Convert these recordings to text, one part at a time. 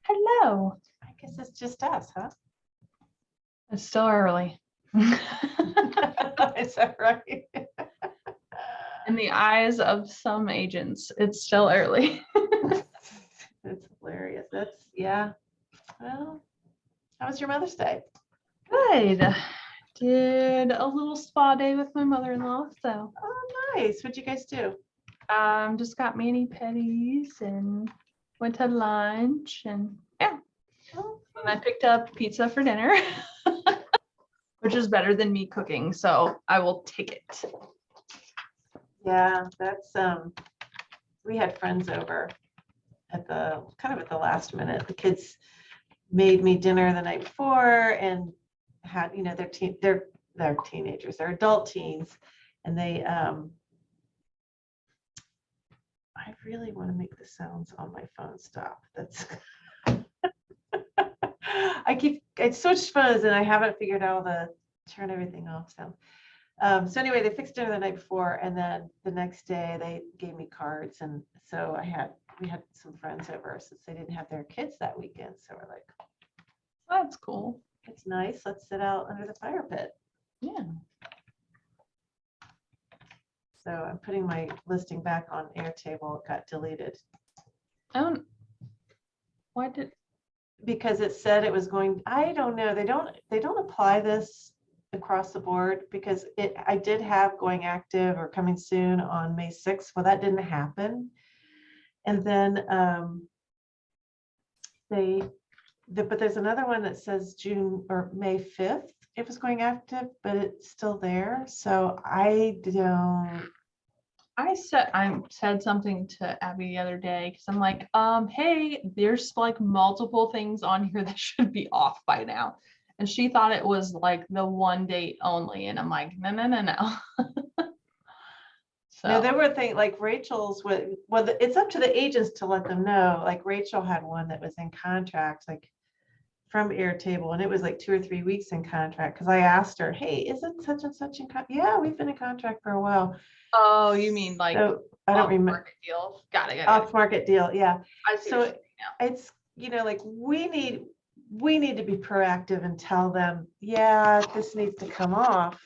Hello. I guess it's just us, huh? It's still early. Is that right? In the eyes of some agents, it's still early. It's hilarious. Yeah. Well, how was your Mother's Day? Good. Did a little spa day with my mother-in-law. So Oh, nice. What'd you guys do? just got mani pedis and went to lunch and yeah. Oh, And I picked up pizza for dinner, which is better than me cooking. So I will take it. yeah, that's we had friends over at the last minute. The kids made me dinner the night before and had, they're teenagers, they're adult teens, and they I really want to make the sounds on my phone stop. That's I switched phones and I haven't figured out how to turn everything off. So anyway, they fixed dinner the night before, and then the next day they gave me cards, and so we had some friends over since they didn't have their kids that weekend. So we're like, That's cool. it's nice. Let's sit out under the fire pit. Yeah. So I'm putting my listing back on Airtable. It got deleted Why did? because it said it was going. I don't know. They don't apply this across the board because I did have going active or coming soon on May 6th. Well, that didn't happen. And then but there's another one that says June or May 5th. It was going active, but it's still there. So I said something to Abby the other day because I'm like, hey, there's like multiple things on here that should be off by now. And she thought it was like the one date only. And I'm like, no. So no, there were things like Rachel's it's up to the agents to let them know. Like Rachel had one that was in contract, like from Airtable, and it was like 2 or 3 weeks in contract because I asked her, hey, is it such and such in contract? Yeah, we've been in contract for a while. Oh, you mean like so, I don't remember deal. Got it. Off market deal. Yeah. I see. So it's, like we need to be proactive and tell them, yeah, this needs to come off.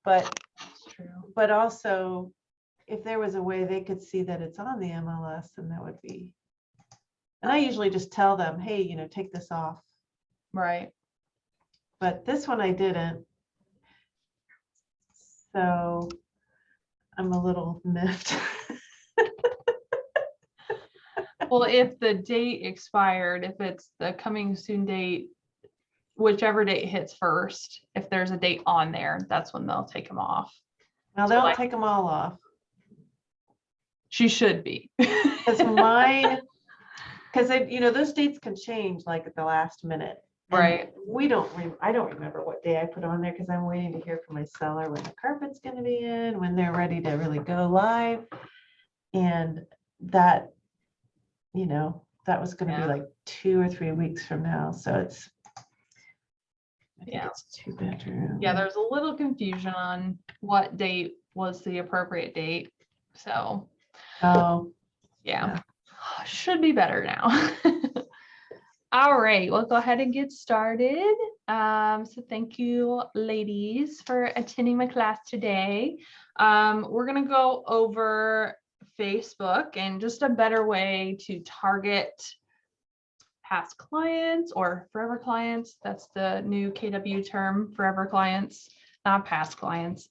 But That's true. But also, if there was a way they could see that it's on the MLS, then that would be. And I usually just tell them, hey, take this off. Right. But this one I didn't. So I'm a little miffed. Well, if the date expired, if it's the coming soon date, whichever date hits first, if there's a date on there, that's when they'll take them off. Now they don't take them all off. She should be. Because those dates can change like at the last minute. And right. I don't remember what day I put on there because I'm waiting to hear from my seller when the carpet's going to be in, when they're ready to really go live. And that, that was going to be like 2 or 3 weeks from now. So I think it's 2-bedroom. Yeah, there's a little confusion on what date was the appropriate date. So, yeah. Should be better now. All right, we'll go ahead and get started. So thank you, ladies, for attending my class today. We're going to go over Facebook and just a better way to target past clients or forever clients. That's the new KW term, forever clients, not past clients.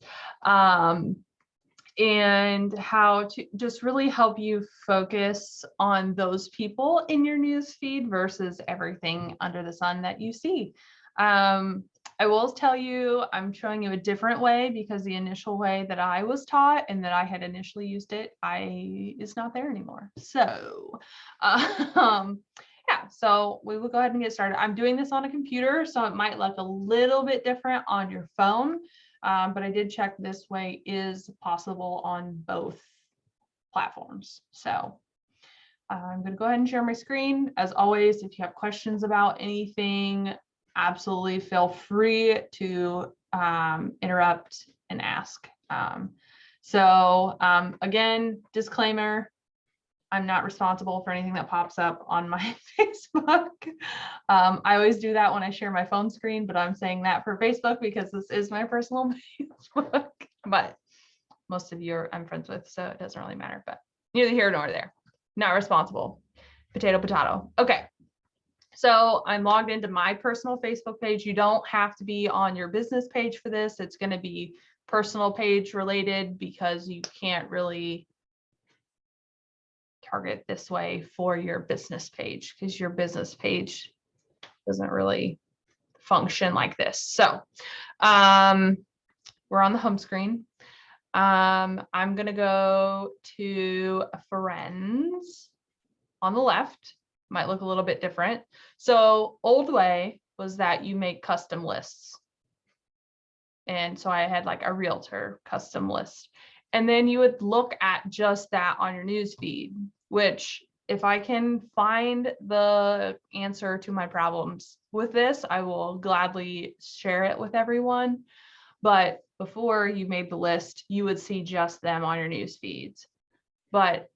And how to just really help you focus on those people in your news feed versus everything under the sun that you see. I will tell you, I'm showing you a different way because the initial way that I was taught and that I had initially used it, is not there anymore. So, yeah, so we will go ahead and get started. I'm doing this on a computer, so it might look a little bit different on your phone. But I did check this way is possible on both platforms. So I'm going to go ahead and share my screen. As always, if you have questions about anything, absolutely feel free to interrupt and ask. So again, disclaimer, I'm not responsible for anything that pops up on my Facebook. I always do that when I share my phone screen, but I'm saying that for Facebook because this is my personal Facebook. But most of you I'm friends with, so it doesn't really matter, but neither here nor there. Not responsible. Potato, potato. Okay. So I'm logged into my personal Facebook page. You don't have to be on your business page for this. It's going to be personal page related because you can't really target this way for your business page because your business page doesn't really function like this. So we're on the home screen. I'm going to go to friends on the left. Might look a little bit different. So old way was that you make custom lists. And so I had like a realtor custom list. And then you would look at just that on your news feed, which if I can find the answer to my problems with this, I will gladly share it with everyone. But before you made the list, you would see just them on your news feeds. But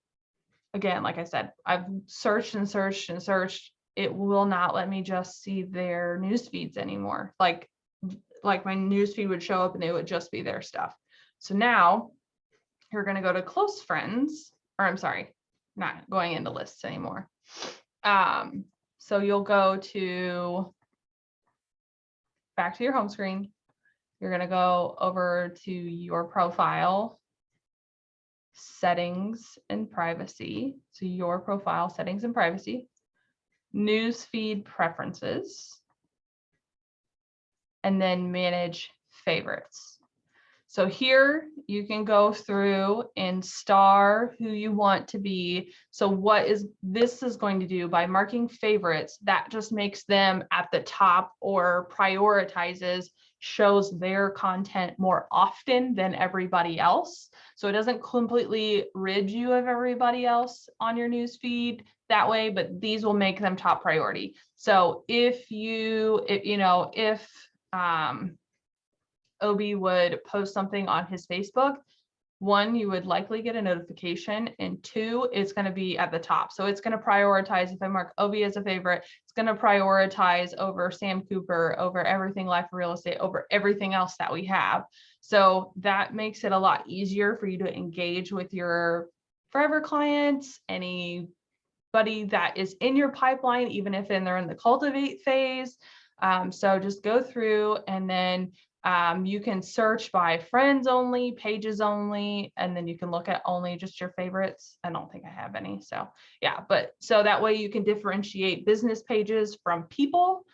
again, like I said, I've searched and searched and searched. It will not let me just see their news feeds anymore. Like my news feed would show up and it would just be their stuff. So now you're going to go to close friends, or I'm sorry, not going into lists anymore. So you'll go to back to your home screen. You're going to go over to your profile settings and privacy. So your profile settings and privacy, newsfeed preferences, and then manage favorites. So here you can go through and star who you want to be. So what is this is going to do by marking favorites, that just makes them at the top or prioritizes, shows their content more often than everybody else. So it doesn't completely rid you of everybody else on your news feed that way, but these will make them top priority. So if Obi would post something on his Facebook, one, you would likely get a notification, and two, it's going to be at the top. So it's going to prioritize. If I mark Obi as a favorite, it's going to prioritize over Sam Cooper, over Everything Life and Real Estate, over everything else that we have. So that makes it a lot easier for you to engage with your forever clients, anybody that is in your pipeline, even if they're in the cultivate phase. So just go through and then you can search by friends only, pages only, and then you can look at only just your favorites. I don't think I have any. So yeah, but so that way you can differentiate business pages from people.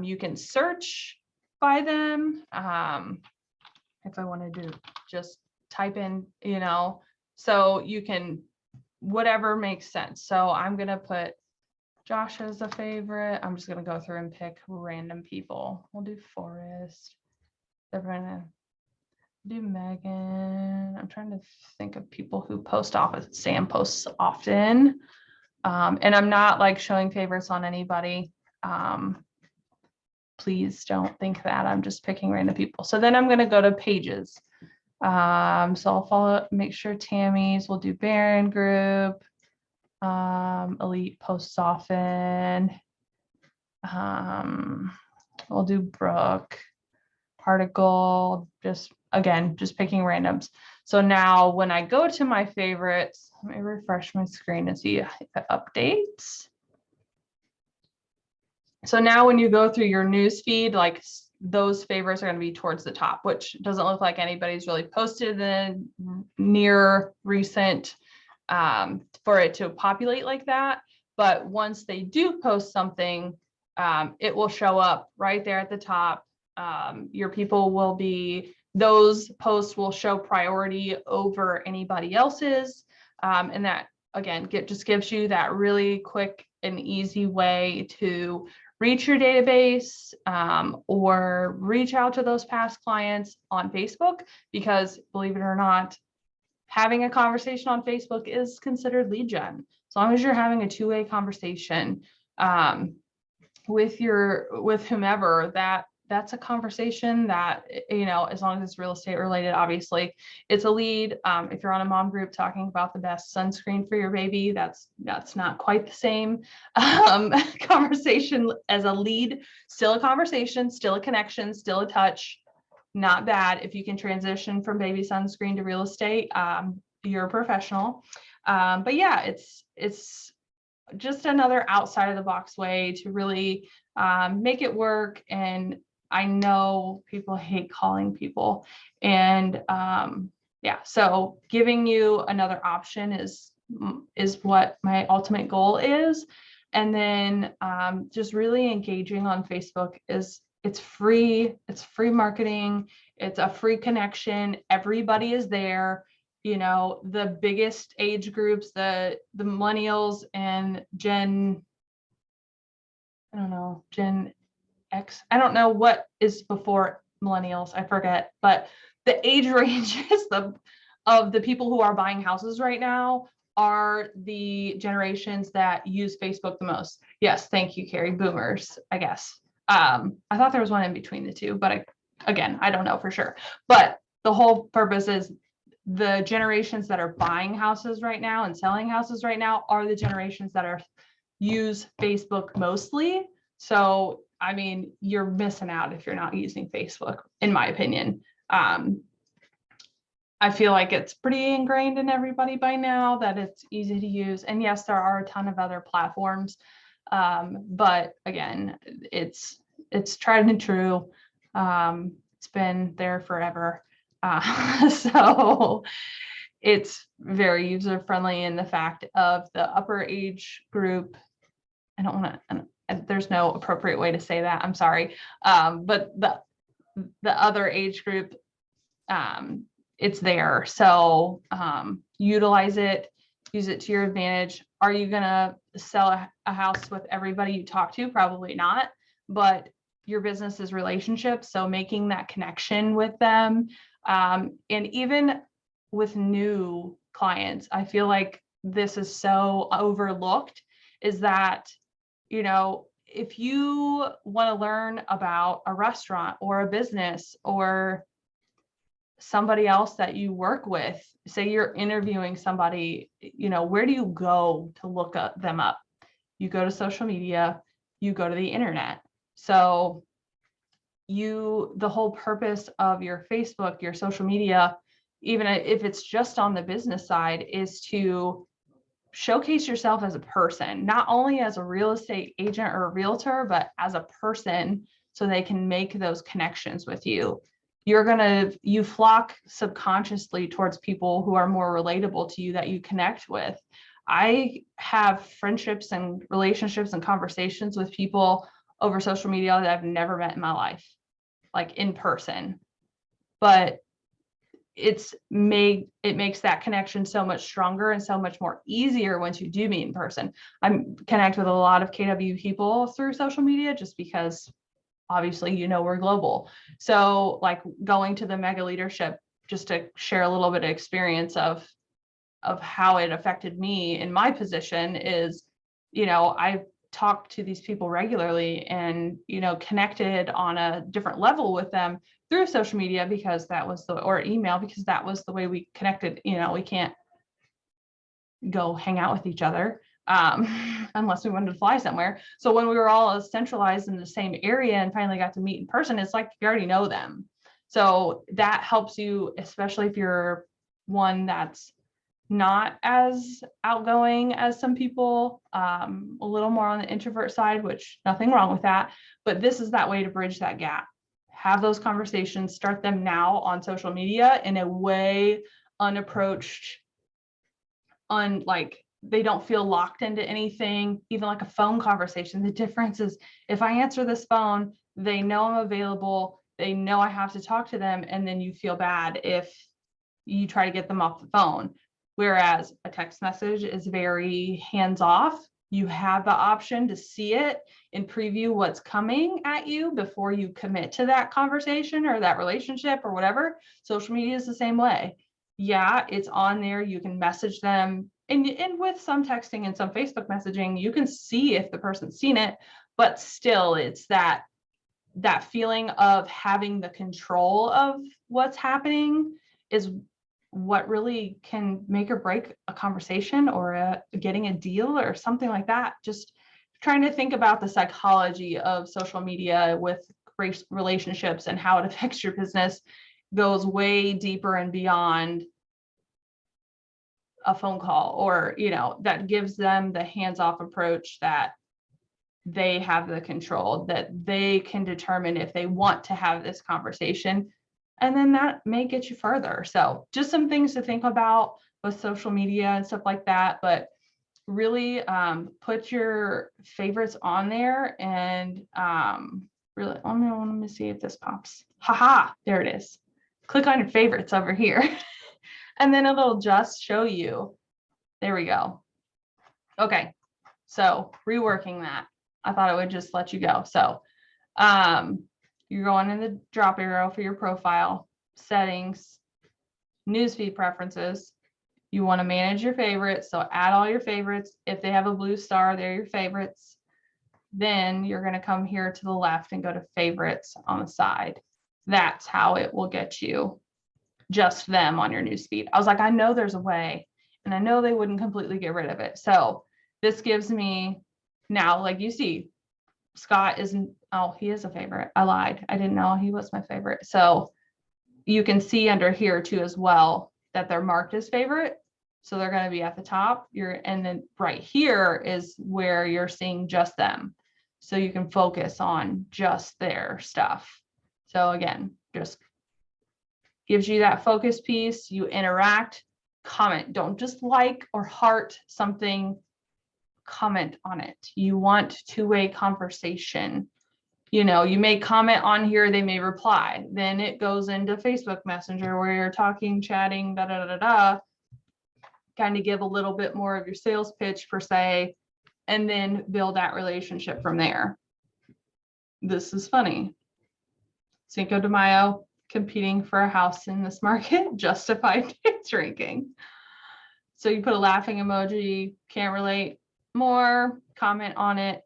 You can search by them. If I wanted to just type in, so you can, whatever makes sense. So I'm going to put Josh as a favorite. I'm just going to go through and pick random people. We'll do Forrest. They're gonna do Megan. I'm trying to think of people who post often. Sam posts often. And I'm not like showing favorites on anybody. Please don't think that. I'm just picking random people. So then I'm going to go to pages. So I'll follow, make sure Tammy's, we'll do Baron Group. Elite posts often. We'll do Brooke. Particle, just picking randoms. So now when I go to my favorites, let me refresh my screen and see if it updates. So now when you go through your news feed, like those favorites are going to be towards the top, which doesn't look like anybody's really posted in near recent for it to populate like that. But once they do post something, it will show up right there at the top. Your people will be, those posts will show priority over anybody else's. And that again, just gives you that really quick and easy way to reach your database or reach out to those past clients on Facebook, because believe it or not, having a conversation on Facebook is considered lead gen. As long as you're having a two-way conversation with whomever, that's a conversation that, as long as it's real estate related, obviously it's a lead. If you're on a mom group talking about the best sunscreen for your baby, that's not quite the same conversation as a lead. Still a conversation, still a connection, still a touch. Not bad. If you can transition from baby sunscreen to real estate, you're a professional. But yeah, it's just another outside of the box way to really make it work. And I know people hate calling people, and so giving you another option is what my ultimate goal is. And then just really engaging on Facebook it's free marketing, it's a free connection, everybody is there. The biggest age groups, the millennials and Gen X. I don't know what is before millennials. I forget, but the age ranges of the people who are buying houses right now are the generations that use Facebook the most. Yes, thank you, Carrie. Boomers, I guess. I thought there was one in between the two, but I don't know for sure. But the whole purpose is the generations that are buying houses right now and selling houses right now are the generations that use Facebook mostly. So, I mean, you're missing out if you're not using Facebook, in my opinion. I feel like it's pretty ingrained in everybody by now that it's easy to use. And yes, there are a ton of other platforms. But again, it's tried and true. It's been there forever. So it's very user friendly in the fact of the upper age group. I don't want to, there's no appropriate way to say that. I'm sorry. But the other age group, it's there. So utilize it, use it to your advantage. Are you going to sell a house with everybody you talk to? Probably not, but your business is relationships. So making that connection with them. And even with new clients, I feel like this is so overlooked, is that, if you want to learn about a restaurant or a business or somebody else that you work with, say you're interviewing somebody, where do you go to look them up? You go to social media, you go to the internet. So the whole purpose of your Facebook, your social media, even if it's just on the business side, is to showcase yourself as a person, not only as a real estate agent or a realtor, but as a person, so they can make those connections with you. You flock subconsciously towards people who are more relatable to you, that you connect with. I have friendships and relationships and conversations with people over social media that I've never met in my life, like in person. But it makes that connection so much stronger and so much more easier once you do meet in person. I'm connect with a lot of KW people through social media, just because obviously, we're global. So like going to the mega leadership, just to share a little bit of experience of how it affected me in my position, is, I talk to these people regularly and, connected on a different level with them through social media, because or email, because that was the way we connected. We can't go hang out with each other unless we wanted to fly somewhere. So when we were all centralized in the same area and finally got to meet in person, it's like you already know them. So that helps you, especially if you're one that's not as outgoing as some people, a little more on the introvert side, which nothing wrong with that. But this is that way to bridge that gap. Have those conversations, start them now on social media in a way unapproached, they don't feel locked into anything, even like a phone conversation. The difference is, if I answer this phone, they know I'm available, they know I have to talk to them, and then you feel bad if you try to get them off the phone. Whereas a text message is very hands-off. You have the option to see it and preview what's coming at you before you commit to that conversation or that relationship or whatever. Social media is the same way. Yeah, it's on there. You can message them. And with some texting and some Facebook messaging, you can see if the person's seen it, but still it's that that feeling of having the control of what's happening is what really can make or break a conversation or getting a deal or something like that. Just trying to think about the psychology of social media with relationships and how it affects your business goes way deeper and beyond a phone call, or, that gives them the hands-off approach that they have the control, that they can determine if they want to have this conversation, and then that may get you further. So just some things to think about with social media and stuff like that, but really put your favorites on there and really, let me see if this pops. Haha, there it is. Click on your favorites over here and then it'll just show you. There we go. Okay, so reworking that. I thought it would just let you go. So you're going in the drop arrow for your profile, settings, newsfeed preferences. You want to manage your favorites. So add all your favorites. If they have a blue star, they're your favorites. Then you're going to come here to the left and go to favorites on the side. That's how it will get you just them on your newsfeed. I was like, I know there's a way, and I know they wouldn't completely get rid of it. So this gives me now, like you see, Scott isn't, oh, he is a favorite. I lied. I didn't know he was my favorite. So you can see under here too as well that they're marked as favorite. So they're going to be at the top. And then right here is where you're seeing just them. So you can focus on just their stuff. So again, just gives you that focus piece. You interact, comment. Don't just like or heart something, comment on it. You want two-way conversation. You may comment on here, they may reply. Then it goes into Facebook Messenger where you're talking, chatting, kind of give a little bit more of your sales pitch per se, and then build that relationship from there. This is funny. Cinco de Mayo, competing for a house in this market, justified drinking. So you put a laughing emoji, can't relate, more, comment on it.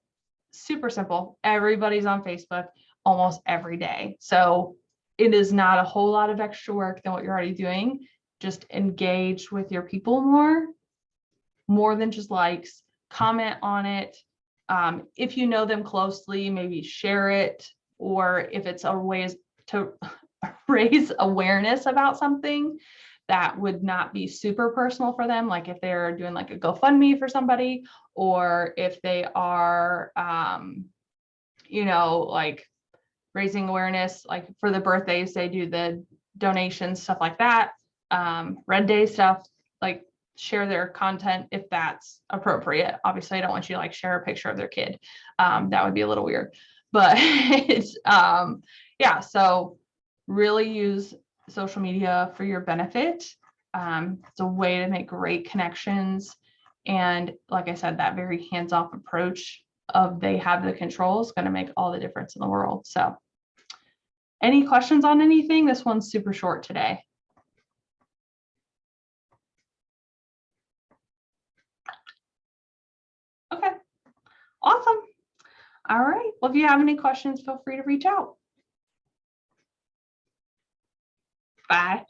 Super simple. Everybody's on Facebook almost every day. So it is not a whole lot of extra work than what you're already doing. Just engage with your people more than just likes, comment on it. If you know them closely, maybe share it, or if it's a way to raise awareness about something that would not be super personal for them, like if they're doing like a GoFundMe for somebody, or if they are, like raising awareness, like for the birthdays, they do the donations, stuff like that, Red Day stuff, like share their content if that's appropriate. Obviously, I don't want you to like share a picture of their kid. That would be a little weird, but it's, yeah, so really use social media for your benefit. It's a way to make great connections. And like I said, that very hands-off approach of they have the control is going to make all the difference in the world. So any questions on anything? This one's super short today. Okay, awesome. All right. Well, if you have any questions, feel free to reach out. Bye.